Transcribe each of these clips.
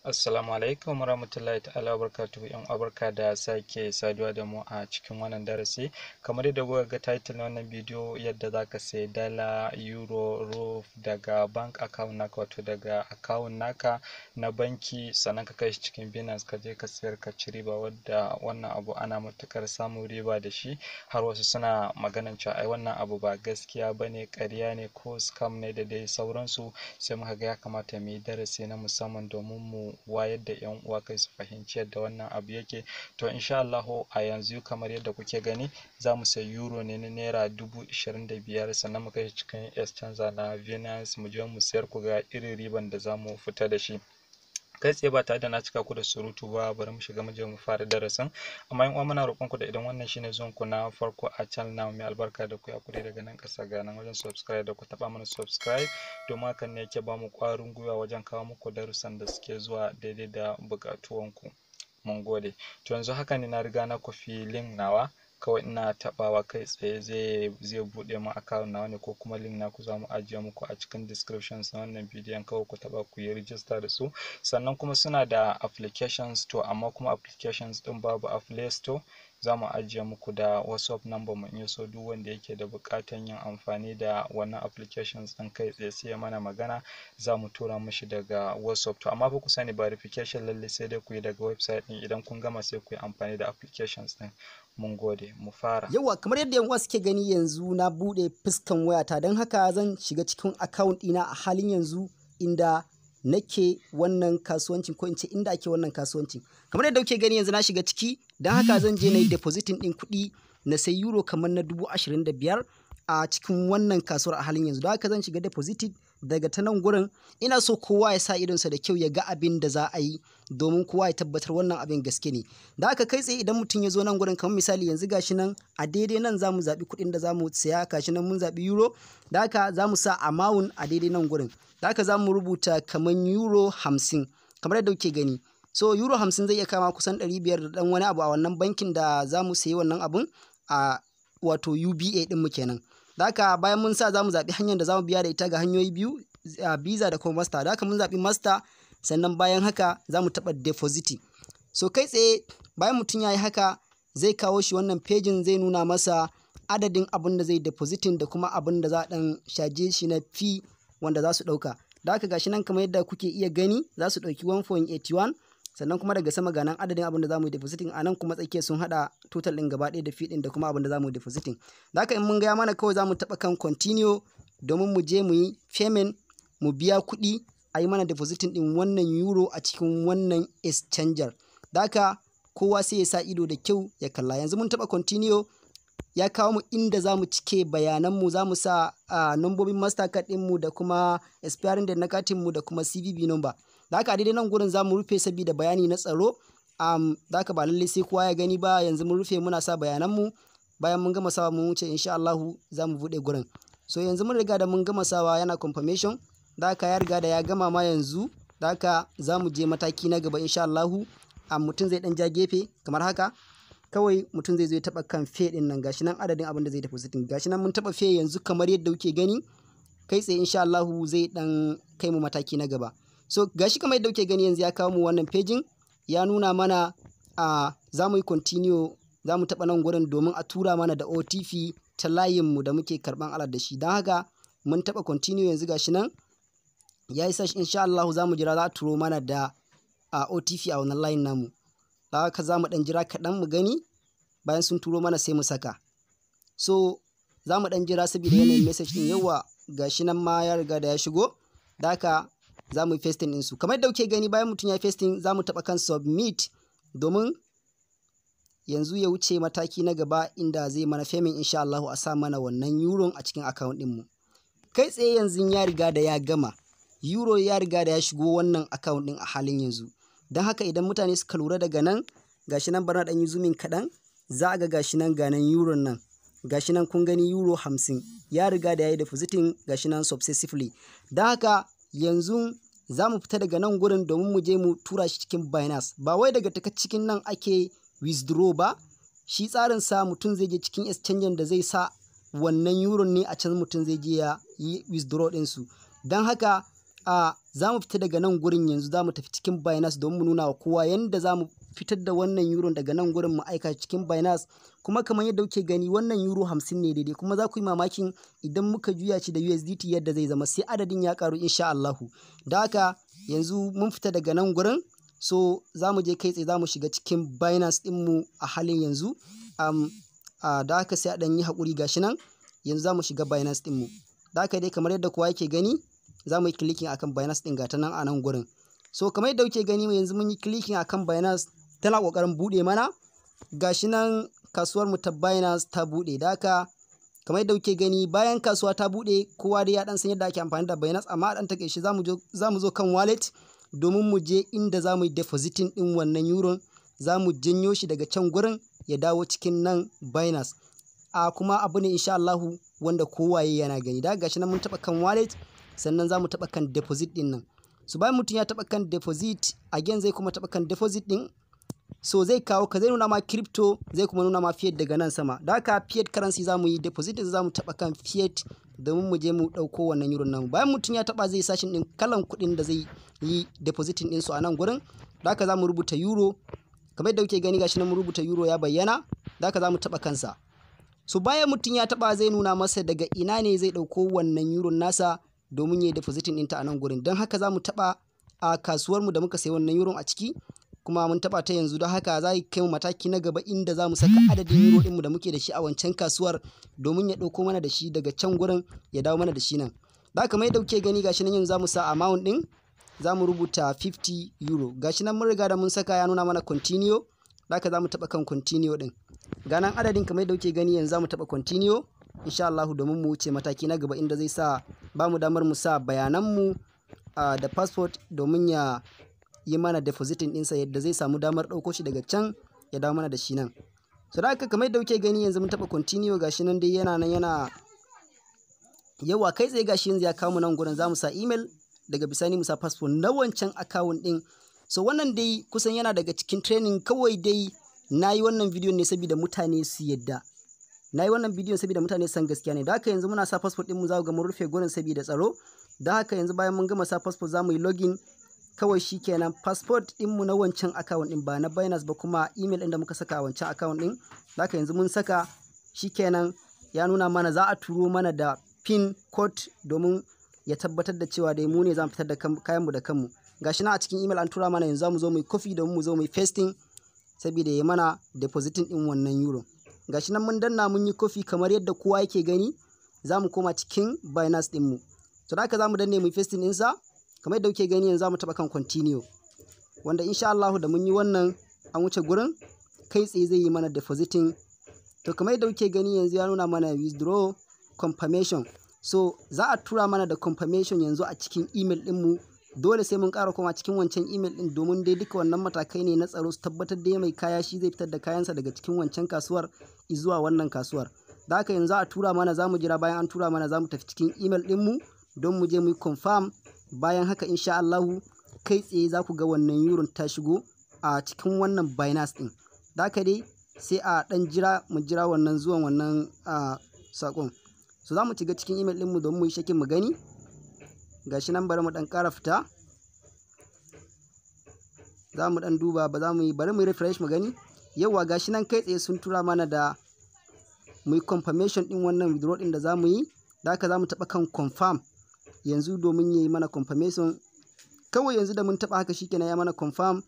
Assalamu alaikum warahmatullahi ta'ala wabarakatuhu, yan abarka da sake saduwa da mu a cikin wannan darasi. Kamar yadda kuka ga title na wannan bidiyo, yadda zaka sai dala, euro, ruf daga bank account naka, wato daga account naka na banki, sannan ka kai shi cikin Binance ka je ka sayar ka ci riba, wadda wannan abu ana matukar samun riba da shi. Har wasu suna maganan cewa ai wannan abu ba gaskiya bane, ƙarya ne ko scam ne da dai sauransu. Sai muka ga ya kamata mu yi darasi na musamman domin mu wayar da yan uwa kai su fahimci yadda wannan abu yake. To insha Allah a yanzu kamar yadda kuke gani, za mu sayi euro ne na naira 25,000, sannan mu kai cikin exchange na Binance mu je mu sayar, ku ga irin riban da za mu fita da shi. Kai tsaye ba tare da na cika ku da surutu ba, bari mu shiga mu je mu fara darasin. Amma yan uwa, muna roƙon ku da idan wannan shine zuwan ku na farko a channel namu mai albarka, da ku ya kure daga nan ƙasa ga nan wajen subscribe, da ku taɓa mana subscribe, domin hakan ne yake ba mu ƙwarin gwiwa wajen kawo muku darussan da suke zuwa daidai da buƙatuwanku. Mun gode. To yanzu haka ne na riga na kwafi link nawa, kawai ina tabawa kai tsaye zai bude mu account nawa ne, ko kuma link naku za mu ajiye muku a cikin description na wannan bidiyon, kawai ku taba ku yi register da su. Sannan kuma suna da applications to, amma kuma applications din babu a Play Store. Za mu ajiye muku da WhatsApp number mu, in so duk wanda yake da buƙatan yin amfani da wannan applications din kai tsaye sai ya mana magana, za mu tura mishi daga WhatsApp. To amma fa ku sani verification lalle sai dai ku yi daga website din, idan kun gama sai ku yi amfani da applications din. Mun gode, mu fara. Yawa, kamar yadda yan uwa suke gani, yanzu na bude fuskan wayata, don haka zan shiga cikin account ɗina a halin yanzu inda nake wannan kasuwancin, ko in ce inda ake wannan kasuwancin. Kamar yadda kuke gani yanzu na shiga ciki, don haka zan je na yi depositing ɗin kuɗi na sai euro kamar na 25,000 a cikin wannan kasuwar a halin yanzu. Don haka zan shiga depositing daga ta nan gurin. Ina so kowa ya sa idonsa da kyau ya ga abin da za a yi, domin kowa ya tabbatar wannan abin gaske ne. Da haka kai tsaye idan mutum ya zo nan gurin, kamar misali yanzu gashi nan a daidai nan za mu zaɓi kuɗin da za mu saya. Gashi nan mun zaɓi euro, da haka za mu sa amount a daidai nan gurin. Da haka za mu rubuta kamar euro 50 kamar yadda kuke gani. So euro 50 zai iya kama kusan 500 da ɗan wani abu a wannan bankin da za mu sayi wannan abun, a wato UBA ɗin mu kenan. Da haka bayan mun sa, za mu zaɓi hanyar da za mu biya da ita, ga hanyoyi biyu, Visa da kuma Master. Da haka mun zaɓi Master, sannan bayan haka za mu taɓa deposit. So kai tsaye bayan mutum ya yi haka, zai kawo shi wannan pejin, zai nuna masa adadin abin da zai depositin da kuma abin da za a ɗan shaje shi na fee wanda za su ɗauka. Da haka gashi nan kamar yadda kuke iya gani, za su ɗauki 1.81, sannan kuma daga sama ga nan adadin abin da za mu yi depositing, a nan kuma tsakiya sun haɗa total ɗin gaba ɗaya da fee ɗin da kuma abin da za mu yi depositing. Da haka in mun gaya mana, kawai za mu taɓa kan continue domin mu je mu yi payment, mu biya kuɗi a yi mana depositing ɗin wannan euro a cikin wannan exchanger. Da haka kowa sai ya sa ido da kyau ya kalla. Yanzu mun taɓa continue, ya kawo mu inda za mu cike bayananmu. Za mu sa nambobin mastercard ɗinmu da kuma expiring date na katinmu da kuma CVV number. Da haka a daidai nan gurin za mu rufe saboda bayani na tsaro. Da haka ba lallai sai kowa ya gani ba. Yanzu mun rufe, muna sa bayananmu. Bayan mun gama sawa mun wuce, insha Allahu za mu buɗe gurin. So yanzu mun riga da mun gama sawa, yana confirmation. Da haka ya riga da ya gama ma yanzu. Da haka za mu je mataki na gaba insha Allahu. Mutum zai ɗan ja gefe kamar haka. Kawai mutum zai zo ya taɓa kan fee ɗin nan, gashi nan adadin abin da zai depositing. Gashi nan mun taɓa fee yanzu kamar yadda kuke gani. Kai tsaye insha Allahu zai ɗan kai mu mataki na gaba. So gashi kamar yadda kuke gani yanzu ya kawo mu wannan pejin, ya nuna mana za mu yi continue, za mu taɓa nan gurin domin a tura mana da OTP ta layinmu da muke karɓan alert da shi. Don haka mun taɓa continue yanzu, gashi nan ya yi search, insha Allahu za mu jira, za a turo mana da OTP a wannan layin namu. Da haka za mu ɗan jira kaɗan mu gani, bayan sun turo mana sai mu saka. So za mu ɗan jira saboda yanayin message ɗin. Yawa, gashi nan ma ya riga da ya shigo. Da haka za mu yi pasting ɗinsu kamar yadda kuke gani. Bayan mutum ya pasting, za mu taɓa kan submit domin yanzu ya wuce mataki na gaba inda zai mana payment, insha Allahu a sa mana wannan euro a cikin account ɗinmu. Kai tsaye yanzu ya riga da ya gama, euro ya riga da ya shigo wannan account ɗin a halin yanzu. Don haka idan mutane suka lura daga nan, gashi nan bari na ɗan yi zoomin kaɗan, za a ga gashi nan ga nan euro nan, gashi nan kun gani euro 50 ya riga da ya yi depositing, gashi nan successfully. Don haka yanzu za mu fita daga nan gurin domin mu je mu tura shi cikin Binance. Ba wai daga cikin nan ake withdraw ba, shi tsarin sa mutum zai je cikin exchange da zai sa wannan euro ne, a can mutum zai je ya yi withdraw ɗinsu. Don haka za mu fita daga nan gurin yanzu, za mu tafi cikin Binance don mu nuna wa kowa yanda za mu fitar da wannan euro daga nan gurin mu aika cikin Binance. Kuma kamar yadda kuke gani wannan euro 50 ne daidai, kuma za ku yi mamakin idan muka juya shi da USDT yadda zai zama, sai adadin ya karu insha Allahu. Da haka yanzu mun fita daga nan gurin, so za mu je kai tsaye za mu shiga cikin Binance ɗinmu a halin yanzu. Da haka sai a ɗan yi haƙuri gashi nan yanzu za mu shiga Binance ɗinmu. Da haka dai kamar yadda kowa yake gani za mu yi clicking akan Binance ɗin gata nan a nan gurin. So kamar yadda kuke gani yanzu mun yi clicking akan Binance, tana ƙoƙarin buɗe mana. Gashi nan kasuwar mu ta Binance ta buɗe. Da haka kamar yadda kuke gani bayan kasuwa ta buɗe, kowa dai ya ɗan san yadda ake amfani da Binance, amma a ɗan take shi za mu zo kan wallet domin mu je inda za mu yi depositing ɗin wannan euro. Za mu janyo shi daga can gurin ya dawo cikin nan Binance. Kuma abu ne insha Allahu wanda kowaye yana gani. Da gashi nan mun taɓa kan wallet, sannan za mu taɓa kan deposit ɗin nan. So bayan mutum ya taɓa kan deposit, again zai kuma taɓa kan deposit ɗin. So zai kawo ka, zai nuna ma crypto, zai kuma nuna ma fiat daga nan sama. Da haka fiat currency za mu yi deposit, za mu taɓa kan fiat domin mu je mu ɗauko wannan euro nan. Bayan mutum ya taɓa zai sashin ɗin kalan kuɗin da zai yi depositing ɗinsu a nan gurin. Da haka za mu rubuta euro, kamar yadda kuke gani gashi nan mu rubuta euro ya bayyana. Da haka za mu taɓa kansa. So bayan mutum ya taɓa zai nuna masa daga ina ne zai ɗauko wannan euro nasa domin ya yi depositing ɗinta a nan gurin. Don haka za mu taɓa a kasuwarmu da muka sayi wannan euro a ciki, kuma mun taɓa ta yanzu. Don haka za kai mu mataki na gaba inda za mu saka adadin euro ɗinmu da muke da shi a wancan kasuwar domin ya ɗauko mana da shi daga can gurin ya dawo mana da shi nan. Da haka kamar yadda kuke gani gashi nan yanzu za mu sa amount ɗin, za mu rubuta 50 euro. Gashi nan mun riga da mun saka ya nuna mana continue. Da haka za mu taɓa kan continue ɗin. Ga nan adadin kamar yadda kuke gani yanzu za mu taɓa continue insha Allah domin mu wuce mataki na gaba inda zai sa ba mu damar mu sa bayananmu da passport domin ya yi mana depositing ɗinsa yadda zai samu damar ɗauko shi daga can ya dawo mana da shi nan. So da haka kamar yadda kuke gani yanzu mun taɓa continue, gashi nan dai yana yawa kai tsaye. Gashi yanzu ya kawo mu nan gurin, za mu sa email, daga bisani mu sa passport na wancan account ɗin. So wannan dai kusan yana daga cikin training, kawai dai na yi wannan bidiyon ne saboda mutane su yadda. Na yi wannan bidiyon saboda mutane san gaskiya ne. Da haka yanzu muna sa passport ɗinmu, za ku ga mun rufe gurin saboda tsaro. Da haka yanzu bayan mun gama sa passport za mu yi login. Kawai shi kenan passport ɗinmu na wancan account ɗin, ba na Binance ba, kuma email ɗin da muka saka a wancan account ɗin. Da haka yanzu mun saka shi kenan, ya nuna mana za a turo mana da pin code domin ya tabbatar da cewa dai mu ne za mu fitar da kayanmu da kanmu. Gashi nan a cikin email an tura mana, yanzu za mu zo mu yi copy domin mu zo mu yi pasting saboda ya mana depositing ɗin wannan euro. Gashi nan mun danna mun yi copy kamar yadda kowa yake gani. Za mu koma cikin Binance ɗinmu. So da haka za mu danne mu yi pasting ɗinsa kamar yadda kuke gani. Yanzu za mu taɓa kan continue, wanda insha Allah da mun yi wannan an wuce gurin, kai tsaye zai yi mana depositing. To kamar yadda kuke gani yanzu ya nuna mana withdraw confirmation. So za a tura mana da confirmation yanzu a cikin email ɗinmu. Dole sai mun ƙara koma cikin wancan email ɗin domin dai duka wannan matakai ne na tsaro, su tabbatar da mai kaya shi zai fitar da kayansa daga cikin wancan kasuwar zuwa wannan kasuwar. Da haka yanzu a tura mana, za mu jira bayan an tura mana za mu tafi cikin email ɗinmu don mu je mu yi confirm. Bayan haka insha Allahu kai tsaye za ku ga wannan euro ta shigo a cikin wannan Binance ɗin. Da haka dai sai a ɗan jira, mu jira wannan zuwan wannan saƙon. So za mu shiga cikin email ɗinmu don mu yi shakin mu gani. Gashi nan bari mu ɗan ƙara fita, za mu ɗan duba, ba za mu yi, bari mu yi refresh mu gani. Yawa gashi nan kai tsaye sun tura mana da mu yi confirmation ɗin wannan withdraw ɗin da za mu yi. Da haka za mu taɓa kan confirm yanzu domin ya yi mana confirmation. Kawai yanzu da mun taɓa haka shikenan ya mana confirm.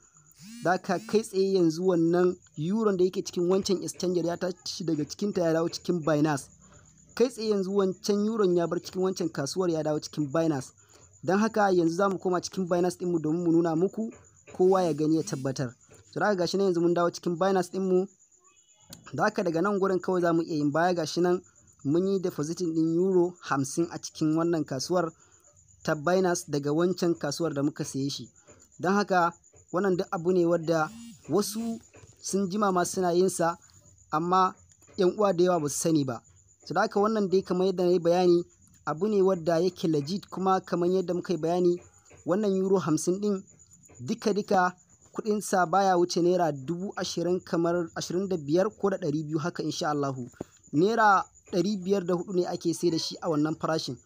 Da haka kai tsaye yanzu wannan euro da yake cikin wancan exchanger ya tashi daga cikinta ya dawo cikin Binance. Kai tsaye yanzu wancan euro ya bar cikin wancan kasuwar ya dawo cikin Binance. Don haka yanzu za mu koma cikin Binance ɗinmu domin mu nuna muku kowa ya gani ya tabbatar. So da haka gashi nan yanzu mun dawo cikin Binance ɗinmu. Da haka daga nan gurin kawai za mu iya yin baya. Gashi nan mun yi depositing ɗin euro 50 a cikin wannan kasuwar ta Binance daga wancan kasuwar da muka saye shi. Don haka wannan duk abu ne wadda wasu sun jima ma suna yin sa, amma yan uwa da yawa ba su sani ba. So da haka wannan dai kamar yadda na yi bayani abu ne wadda yake legit, kuma kamar yadda muka yi bayani wannan euro 50 ɗin duka kuɗinsa baya wuce naira 20,000 kamar 25 ko da 200 haka insha Allahu. Naira 504 ne ake sai da shi a wannan farashin.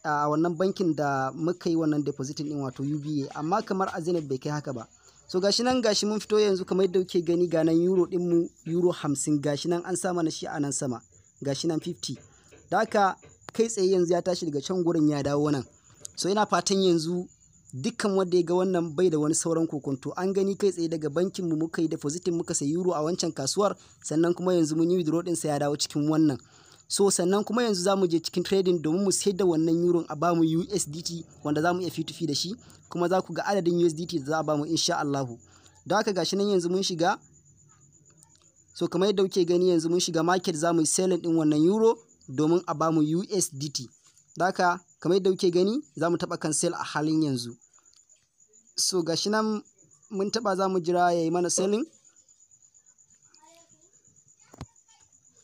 a wannan bankin da muka yi wannan deposit din wato UBA, amma kamar a Zenith bai kai haka ba. So gashi nan gashi mun fito yanzu kamar yadda kuke gani ga nan euro din mu euro 50 gashi nan an sa mana shi a nan sama gashi nan 50. Da haka kai tsaye yanzu ya tashi daga can gurin ya dawo nan. So ina fatan yanzu dukkan wanda ya ga wannan bai da wani sauran kokonto, an gani kai tsaye daga bankin mu muka yi depositin muka sayi euro a wancan kasuwar, sannan kuma yanzu mun yi withdraw din sa ya dawo cikin wannan. So sannan kuma yanzu za mu je cikin trading domin mu sayar da wannan euro a bamu USDT wanda za mu iya P2P da shi, kuma za ku ga adadin USDT da za a bamu insha Allahu. Da haka gashi nan yanzu mun shiga, so kamar yadda kuke gani yanzu mun shiga market za mu yi selling din wannan euro domin a bamu USDT. Da haka kamar yadda kuke gani za mu taɓa cancel a halin yanzu. So gashi nan mun taɓa za mu jira ya yi mana selling.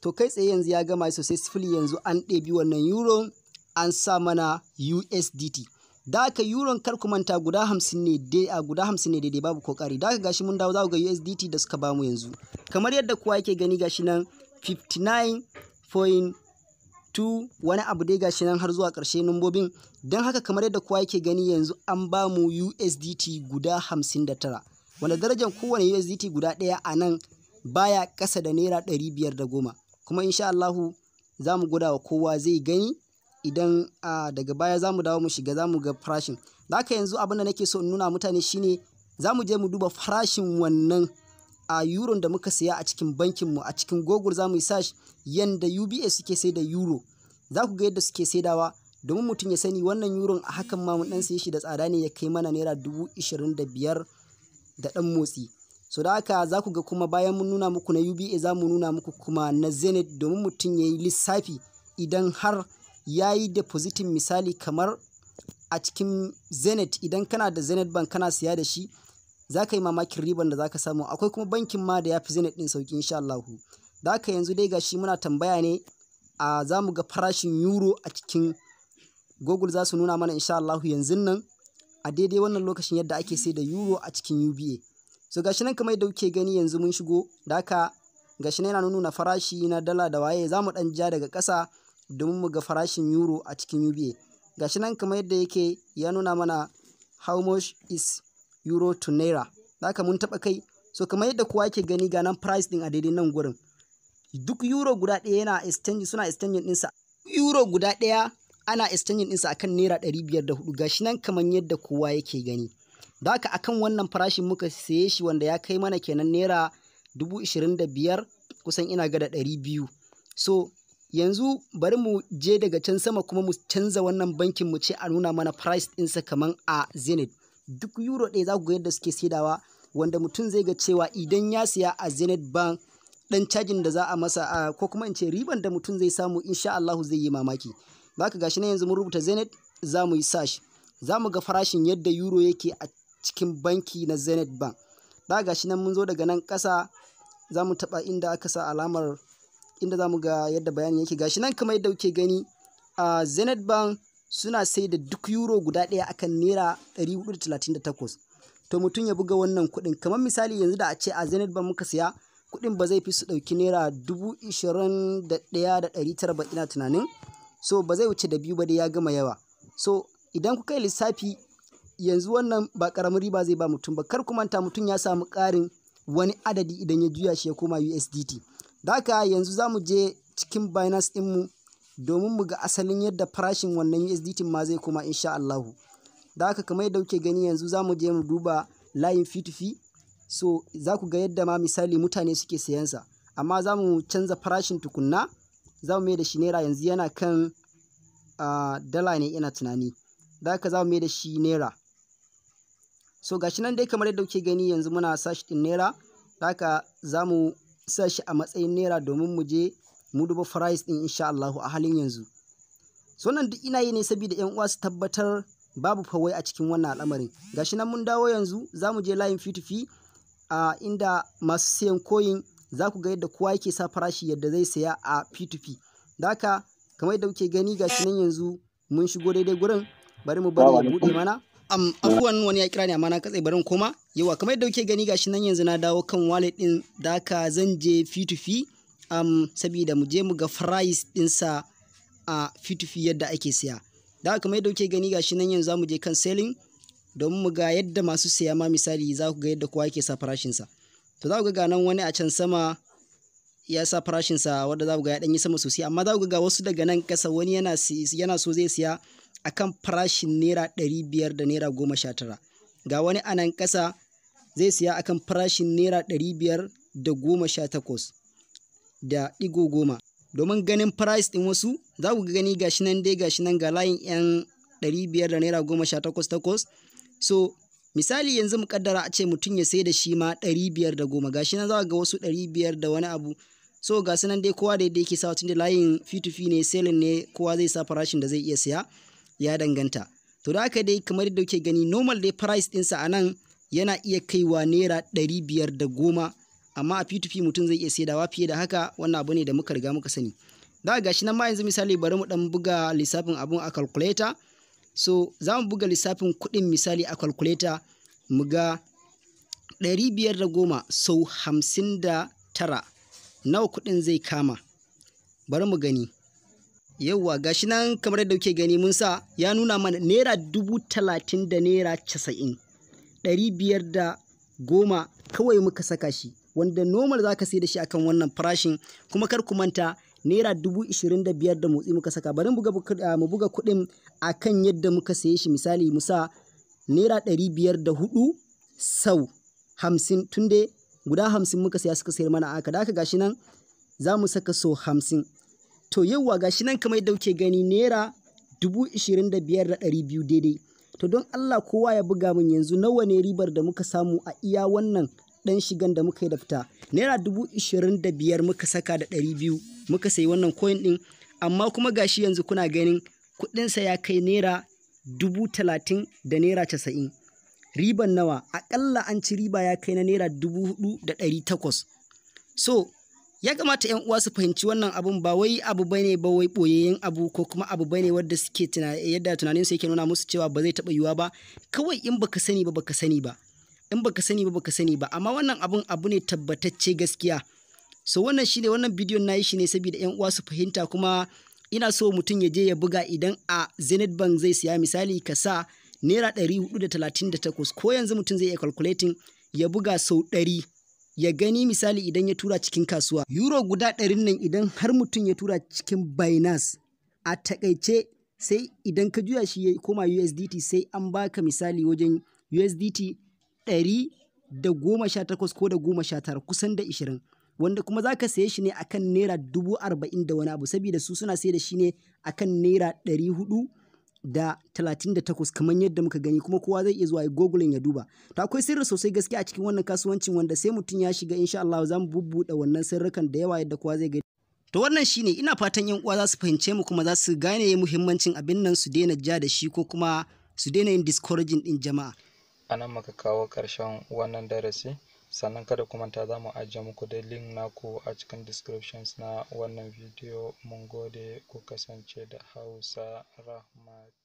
To kai tsaye yanzu ya gama successfully, yanzu an ɗebi wannan euro an sa mana USDT. Da haka euro kar ku manta guda 50 ne daidai babu ko ƙari. Da haka gashi mun dawo za ku ga USDT da suka bamu yanzu. Kamar yadda kowa yake gani gashi nan 59.2 wani abu dai gashi nan har zuwa ƙarshe numbobin. Don haka kamar yadda kowa yake gani yanzu an bamu USDT guda 59, wanda darajar kowane USDT guda ɗaya a nan baya ƙasa da naira 510. Kuma insha Allahu za mu gwada wa kowa zai gani idan daga baya za mu dawo mu shiga za mu ga farashin. Da haka yanzu abin da nake so in nuna mutane shine za mu je mu duba farashin wannan euro da muka saya a cikin bankinmu a cikin Google. Za mu yi search yanda UBA suke sai da euro, za ku ga yadda suke saidawa domin mutum ya sani wannan euro a hakan ma mun dan saye shi da tsada ne, ya kai mana naira 25,000 da ɗan motsi. So da haka za ku ga kuma bayan mun nuna muku na UBA za mu nuna muku kuma na Zenith domin mutum ya yi lissafi idan har ya yi depositin misali kamar a cikin Zenith. Idan kana da Zenith Bank kana siya da shi za ka yi mamakin riban da za ka samu. Akwai kuma bankin ma da ya fi Zenith ɗin sauki insha Allahu. Da haka yanzu dai gashi muna tambaya ne za mu ga farashin euro a cikin Google, za su nuna mana insha Allahu yanzu nan a daidai wannan lokacin yadda ake sai da euro a cikin UBA. So gashi nan kamar yadda kuke gani yanzu mun shigo. Da haka gashi nan yana nuna farashi na dala da waye. Za mu ɗan ja daga ƙasa domin mu ga farashin euro a cikin UBA. Gashi nan kamar yadda yake ya nuna mana how much is euro to naira. Da haka mun taɓa kai. So kamar yadda kowa yake gani ga nan price ɗin a daidai nan gurin. Duk euro guda ɗaya yana exchange, suna exchange ɗinsa. Euro guda ɗaya ana exchange ɗinsa akan naira 504. Gashi nan kamar yadda kowa yake gani. Da haka akan wannan farashin muka saye shi wanda ya kai mana kenan naira 25,000 kusan ina ga da 200. So yanzu bari mu je daga can sama kuma mu canza wannan bankin mu ce a nuna mana price ɗinsa kaman a Zenith. Duk euro ɗaya za ku ga yadda suke saidawa, wanda mutum zai ga cewa idan ya siya a Zenith Bank ɗan cajin da za a masa ko kuma in ce riban da mutum zai samu insha Allahu zai yi mamaki. Za ka gashi na yanzu mun rubuta Zenith, za mu yi search, za mu ga farashin yadda euro yake a cikin banki na Zenith Bank. Da gashi nan mun zo daga nan ƙasa za mu taɓa inda aka sa alamar inda za mu ga yadda bayanin yake. Gashi nan kamar yadda kuke gani a Zenith Bank suna sai da duk euro guda ɗaya akan naira 438. To mutum ya buga wannan kuɗin kamar misali yanzu da a ce a Zenith Bank muka siya, kuɗin ba zai fi su ɗauki naira 21,900 ba ina tunanin. So ba zai wuce da biyu ba dai ya gama yawa. So idan kuka yi lissafi yanzu wannan ba ƙaramin riba zai ba mutum ba. Kar ku manta mutum ya samu ƙarin wani adadi idan ya juya shi ya koma USDT. Da haka yanzu za mu je cikin Binance ɗinmu domin mu ga asalin yadda farashin wannan USDT ma zai koma insha Allahu. Da haka kamar yadda kuke gani yanzu za mu je mu duba layin P2P. So za ku ga yadda ma misali mutane suke sayansa, amma za mu canza farashin tukunna, za mu mai da shi naira. Yanzu yana kan dala ne ina tunani. Da haka za mu mai da shi naira. So gashi nan dai kamar yadda kuke gani yanzu muna search ɗin naira. Da haka za mu sa shi a matsayin naira domin mu je mu duba price ɗin insha Allahu a halin yanzu. So nan duk ina yi ne saboda ƴan uwa su tabbatar babu fawai a cikin wannan al'amarin. Gashi nan mun dawo yanzu za mu je layin P2P inda masu sayan coin za ku ga yadda kowa yake sa farashi yadda zai saya a P2P. Da haka kamar yadda kuke gani gashi nan yanzu mun shigo daidai gurin. Bari mu bari ya buɗe mana. Afuwan wani ya kira ni amma na katse, barin koma. Yawa kamar yadda kuke gani gashi nan yanzu na dawo kan wallet ɗin. Da haka zan je P2P saboda mu je mu ga price ɗinsa a P2P yadda ake siya. da haka kamar yadda kuke gani gashi nan yanzu zamu je kan selling domin mu ga yadda masu saya ma misali za ku ga yadda kowa yake sa farashinsa. To za ku ga nan wani a can sama ya sa farashinsa wanda za ku ga ya ɗanyi sama sosai, amma za ku ga wasu daga nan ƙasa wani yana so zai siya akan farashin naira 500 da naira 19. Ga wani a nan ƙasa zai siya akan farashin naira 518 da ɗigo 10. Domin ganin price ɗin wasu za ku gani gashi nan ga layin 'yan 500 da naira 18. So misali yanzu mu kaddara a ce mutum ya sai da shi ma 510, gashi nan za ga wasu 500 da wani abu. So ga su nan dai kowa da yadda yake sa, tun da layin P2P ne, selling ne, kowa zai sa farashin da zai iya siya, ya danganta. To da haka dai kamar yadda kuke gani normal dai price ɗinsa a nan yana iya kaiwa naira 510, amma a P2P mutum zai iya saidawa fiye da haka. Wannan abu ne da muka riga muka sani. Da gashi nan ma yanzu misali bari mu dan buga lissafin abun a calculator. So za mu buga lissafin kuɗin misali a calculator mu ga 510 sau 59 nawa kuɗin zai kama. Bari mu gani. Yauwa gashi nan kamar yadda kuke gani mun sa ya nuna mana naira 30,000 da naira 90. 510 kawai muka saka shi, wanda normal za ka sai da shi akan wannan farashin. Kuma kar ku manta naira 25,000 da motsi muka saka. Bari mu buga kuɗin akan yadda muka saye shi. Misali mu sa naira 504 sau 50, tun dai guda 50 muka saya suka sayar mana aka. Da haka gashi nan za mu saka sau 50. To yauwa gashi nan kamar yadda kuke gani naira 25,200 daidai. To don Allah kowa ya buga min yanzu nawa ne ribar da muka samu a iya wannan dan shigan da muka yi da fita. Naira 25,000 muka saka da 200 muka sayi wannan coin din, amma kuma gashi yanzu kuna ganin kudinsa ya kai naira 30,000 da naira 90. Riban nawa? Akalla an ci riba ya kai na naira 4,800. So ya kamata ‘yan uwa su fahimci wannan abun ba wai abu bane ba wai ɓoyayyen abu, ko kuma abu bane wanda suke yadda tunanin su yake nuna musu cewa ba zai taɓa yiwuwa ba. Kawai in baka sani ba baka sani ba, in baka sani ba baka sani ba, amma wannan abun abu ne tabbatacce gaskiya. So wannan shine, wannan bidiyon na yi shi ne saboda ‘yan uwa su fahimta, kuma ina so mutum ya je ya buga. Idan a Zenith Bank zai siya misali ka sa naira 438, ko yanzu mutum zai iya calculating ya buga sau 100 ya gani misali idan ya tura cikin kasuwa. Euro guda 100 nan idan har mutum ya tura cikin Binance, a takaice sai idan ka juya shi ya koma USDT sai an baka misali wajen USDT 118 ko da 19, kusan da 20, wanda kuma za ka saye shi ne akan naira 40,000 da wani abu, saboda su suna sai da shi ne akan naira 438 kamar yadda muka gani, kuma kowa zai iya zuwa ya googling ya duba. To akwai sirri sosai gaskiya a cikin wannan kasuwancin, wanda sai mutum ya shiga, insha Allah za mu bubbuɗe wannan sirrukan da yawa yadda kowa zai gani. To wannan shine, ina fatan yan uwa za su fahimce mu kuma za su gane muhimmancin abin nan, su daina ja da shi ko kuma su daina yin discouraging din jama'a. Anan muka kawo ƙarshen wannan darasi. Sannan kada ku manta za mu ajiye muku da link naku a cikin descriptions na wannan bidiyo. Mun gode, ku kasance da Hausa Rahmat.